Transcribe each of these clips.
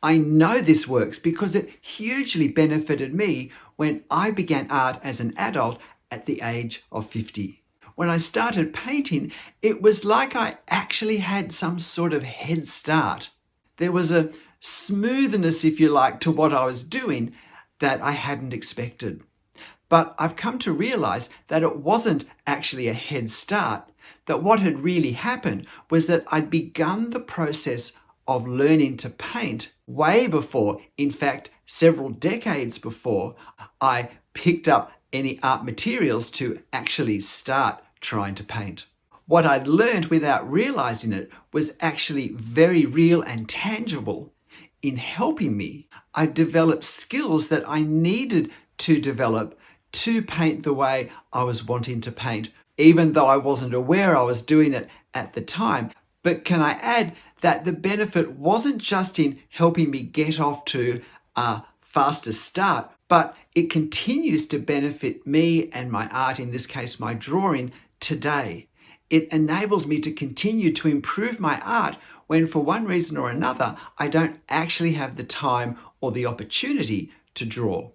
I know this works because it hugely benefited me when I began art as an adult at the age of 50. When I started painting, it was like I actually had some sort of head start. There was a smoothness, if you like, to what I was doing that I hadn't expected. But I've come to realize that it wasn't actually a head start, that what had really happened was that I'd begun the process of learning to paint way before, in fact, several decades before I picked up any art materials to actually start trying to paint. What I'd learned without realizing it was actually very real and tangible in helping me. I developed skills that I needed to develop to paint the way I was wanting to paint, even though I wasn't aware I was doing it at the time. But can I add that the benefit wasn't just in helping me get off to a faster start, but it continues to benefit me and my art, in this case my drawing, today. It enables me to continue to improve my art when for one reason or another I don't actually have the time or the opportunity to draw.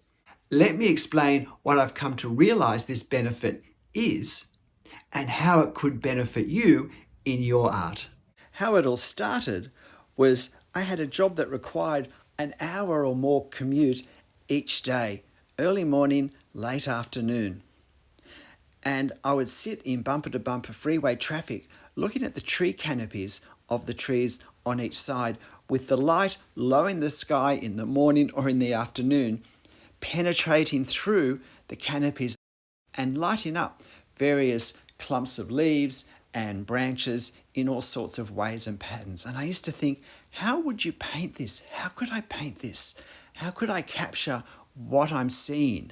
Let me explain what I've come to realize this benefit is and how it could benefit you in your art. How it all started was I had a job that required an hour or more commute each day, early morning, late afternoon. And I would sit in bumper-to-bumper freeway traffic looking at the tree canopies of the trees on each side with the light low in the sky in the morning or in the afternoon, penetrating through the canopies and lighting up various clumps of leaves and branches in all sorts of ways and patterns. And I used to think, how would you paint this? How could I paint this? How could I capture what I'm seeing?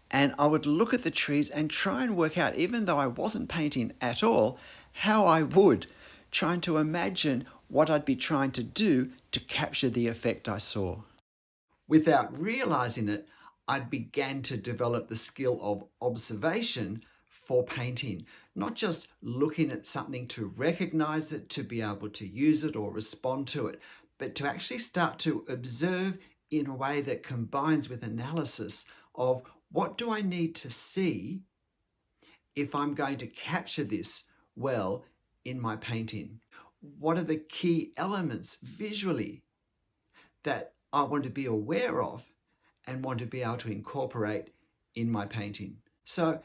And I would look at the trees and try and work out, even though I wasn't painting at all, how I would, trying to imagine what I'd be trying to do to capture the effect I saw. Without realizing it, I began to develop the skill of observation for painting, not just looking at something to recognize it, to be able to use it or respond to it, but to actually start to observe in a way that combines with analysis of what do I need to see if I'm going to capture this well in my painting? What are the key elements visually that I want to be aware of and want to be able to incorporate in my painting? So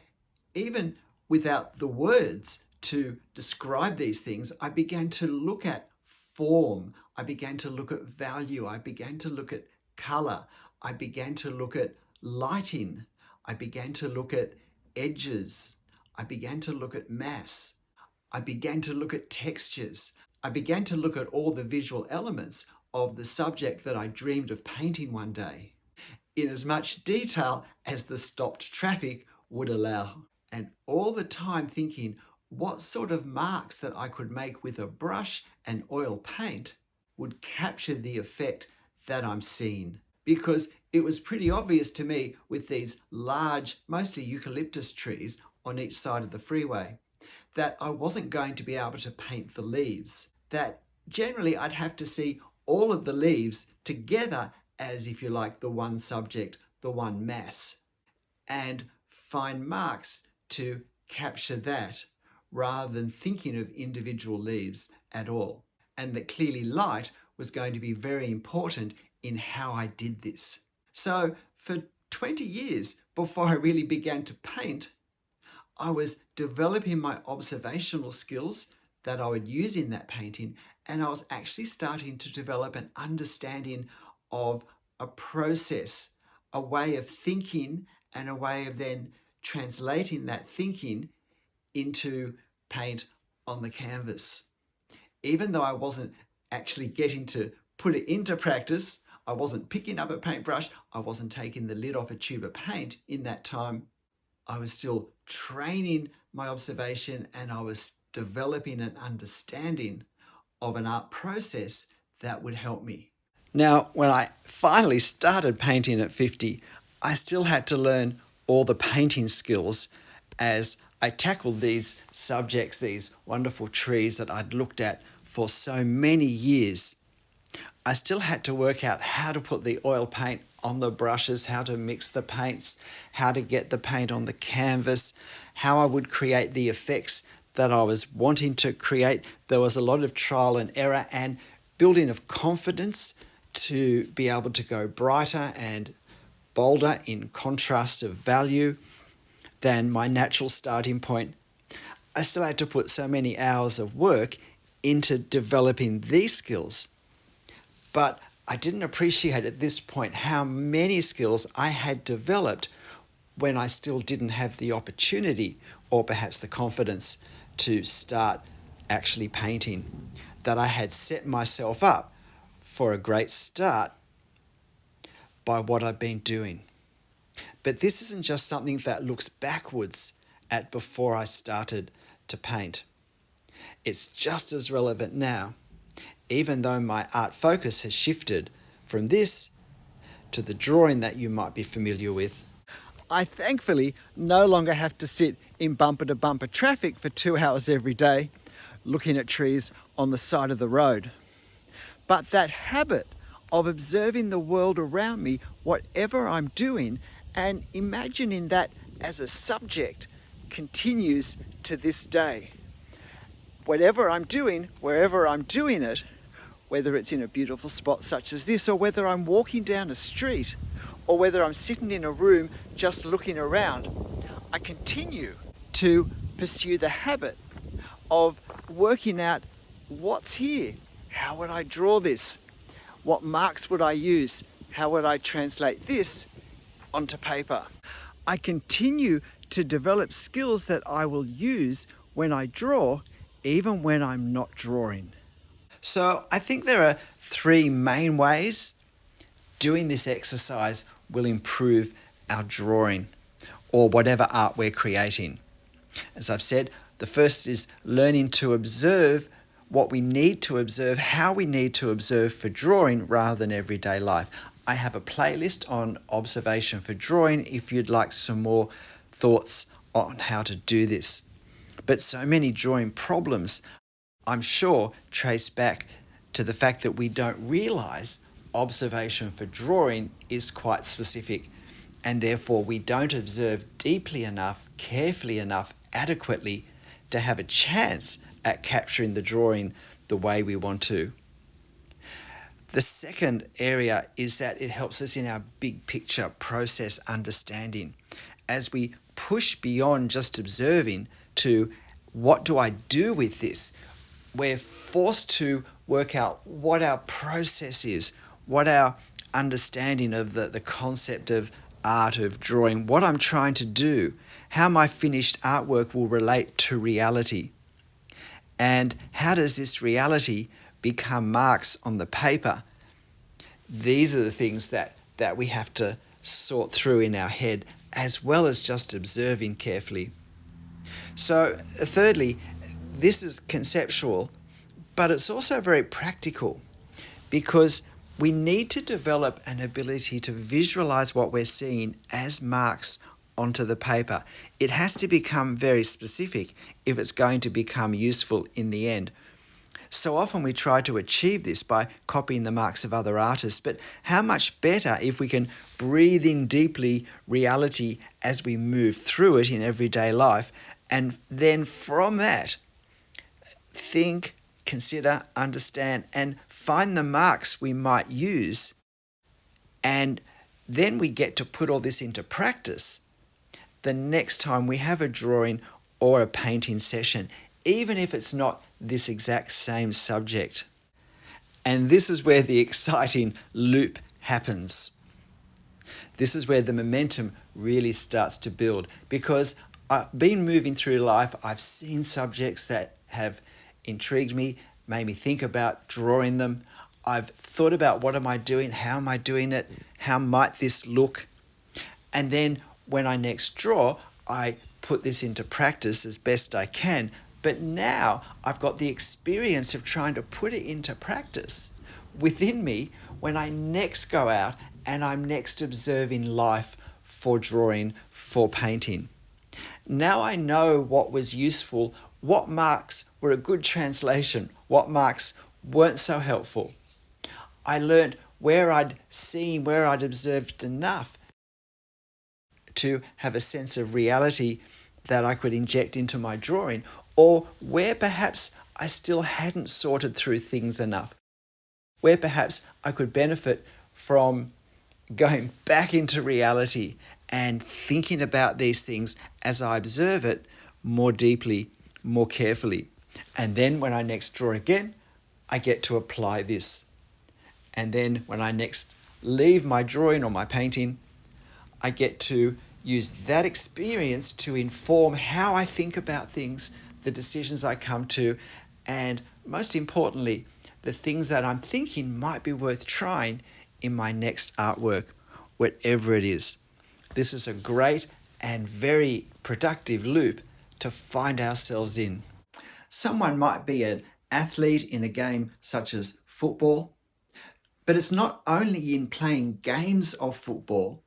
even without the words to describe these things, I began to look at form. I began to look at value. I began to look at color. I began to look at lighting. I began to look at edges. I began to look at mass. I began to look at textures. I began to look at all the visual elements of the subject that I dreamed of painting one day, in as much detail as the stopped traffic would allow. And all the time thinking what sort of marks that I could make with a brush and oil paint would capture the effect that I'm seeing. Because it was pretty obvious to me with these large, mostly eucalyptus trees on each side of the freeway, that I wasn't going to be able to paint the leaves. That generally I'd have to see all of the leaves together as, if you like, the one subject, the one mass, and find marks to capture that rather than thinking of individual leaves at all. And that clearly light was going to be very important in how I did this. So for 20 years before I really began to paint, I was developing my observational skills that I would use in that painting, and I was actually starting to develop an understanding of a process, a way of thinking, and a way of then translating that thinking into paint on the canvas. Even though I wasn't actually getting to put it into practice, I wasn't picking up a paintbrush, I wasn't taking the lid off a tube of paint in that time, I was still training my observation and I was developing an understanding of an art process that would help me. Now, when I finally started painting at 50, I still had to learn all the painting skills as I tackled these subjects, these wonderful trees that I'd looked at for so many years. I still had to work out how to put the oil paint on the brushes, how to mix the paints, how to get the paint on the canvas, how I would create the effects that I was wanting to create. There was a lot of trial and error and building of confidence to be able to go brighter and bolder in contrast of value than my natural starting point. I still had to put so many hours of work into developing these skills. But I didn't appreciate at this point how many skills I had developed when I still didn't have the opportunity or perhaps the confidence to start actually painting, that I had set myself up for a great start by what I've been doing. But this isn't just something that looks backwards at before I started to paint. It's just as relevant now, even though my art focus has shifted from this to the drawing that you might be familiar with. I thankfully no longer have to sit in bumper-to-bumper traffic for 2 hours every day looking at trees on the side of the road. But that habit of observing the world around me, whatever I'm doing, and imagining that as a subject continues to this day. Whatever I'm doing, wherever I'm doing it, whether it's in a beautiful spot such as this, or whether I'm walking down a street, or whether I'm sitting in a room just looking around, I continue to pursue the habit of working out what's here. How would I draw this? What marks would I use? How would I translate this onto paper? I continue to develop skills that I will use when I draw, even when I'm not drawing. So I think there are 3 main ways doing this exercise will improve our drawing or whatever art we're creating. As I've said, the first is learning to observe what we need to observe, how we need to observe for drawing rather than everyday life. I have a playlist on observation for drawing if you'd like some more thoughts on how to do this. But so many drawing problems, I'm sure, trace back to the fact that we don't realize observation for drawing is quite specific, and therefore we don't observe deeply enough, carefully enough, adequately to have a chance at capturing the drawing the way we want to. The second area is that it helps us in our big picture process understanding. As we push beyond just observing to what do I do with this, we're forced to work out what our process is, what our understanding of the concept of art, of drawing, what I'm trying to do, how my finished artwork will relate to reality. And how does this reality become marks on the paper? These are the things that we have to sort through in our head, as well as just observing carefully. So, thirdly, this is conceptual, but it's also very practical, because we need to develop an ability to visualize what we're seeing as marks onto the paper. It has to become very specific if it's going to become useful in the end. So often we try to achieve this by copying the marks of other artists, but how much better if we can breathe in deeply reality as we move through it in everyday life, and then from that, think, consider, understand, and find the marks we might use, and then we get to put all this into practice the next time we have a drawing or a painting session, even if it's not this exact same subject. And this is where the exciting loop happens. This is where the momentum really starts to build, because I've been moving through life, I've seen subjects that have intrigued me, made me think about drawing them. I've thought about what am I doing, how am I doing it, how might this look? And then when I next draw, I put this into practice as best I can. But now I've got the experience of trying to put it into practice within me when I next go out and I'm next observing life for drawing, for painting. Now I know what was useful, what marks were a good translation, what marks weren't so helpful. I learned where I'd seen, where I'd observed enough to have a sense of reality that I could inject into my drawing, or where perhaps I still hadn't sorted through things enough, where perhaps I could benefit from going back into reality and thinking about these things as I observe it more deeply, more carefully. And then when I next draw again, I get to apply this. And then when I next leave my drawing or my painting, I get to use that experience to inform how I think about things, the decisions I come to, and most importantly, the things that I'm thinking might be worth trying in my next artwork, whatever it is. This is a great and very productive loop to find ourselves in. Someone might be an athlete in a game such as football, but it's not only in playing games of football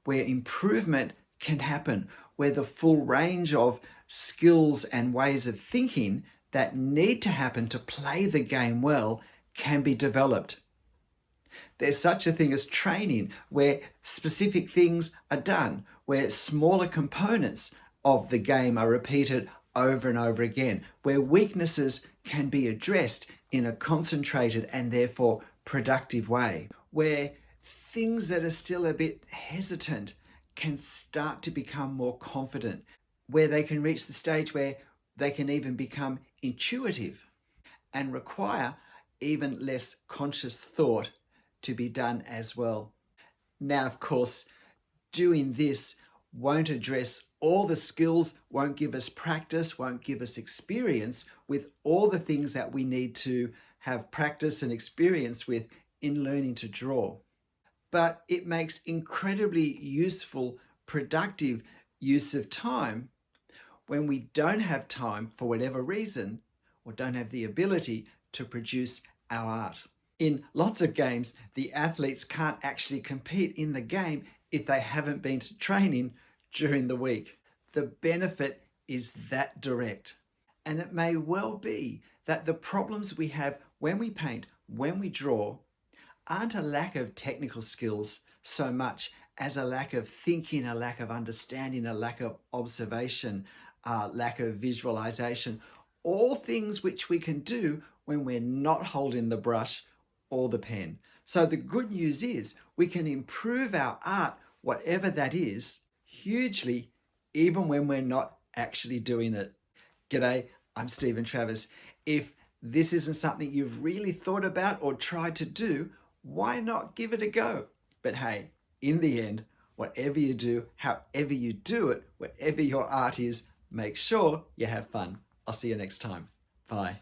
where improvement can happen, where the full range of skills and ways of thinking that need to happen to play the game well can be developed. There's such a thing as training, where specific things are done, where smaller components of the game are repeated over and over again, where weaknesses can be addressed in a concentrated and therefore productive way, where things that are still a bit hesitant can start to become more confident, where they can reach the stage where they can even become intuitive and require even less conscious thought to be done as well. Now, of course, doing this won't address all the skills, won't give us practice, won't give us experience with all the things that we need to have practice and experience with in learning to draw. But it makes incredibly useful, productive use of time when we don't have time for whatever reason, or don't have the ability to produce our art. In lots of games, the athletes can't actually compete in the game if they haven't been to training during the week. The benefit is that direct. And it may well be that the problems we have when we paint, when we draw, aren't a lack of technical skills so much as a lack of thinking, a lack of understanding, a lack of observation, a lack of visualization, all things which we can do when we're not holding the brush or the pen. So the good news is we can improve our art, whatever that is, hugely, even when we're not actually doing it. G'day, I'm Stephen Travers. If this isn't something you've really thought about or tried to do, why not give it a go? But hey, in the end, whatever you do, however you do it, whatever your art is, make sure you have fun. I'll see you next time. Bye.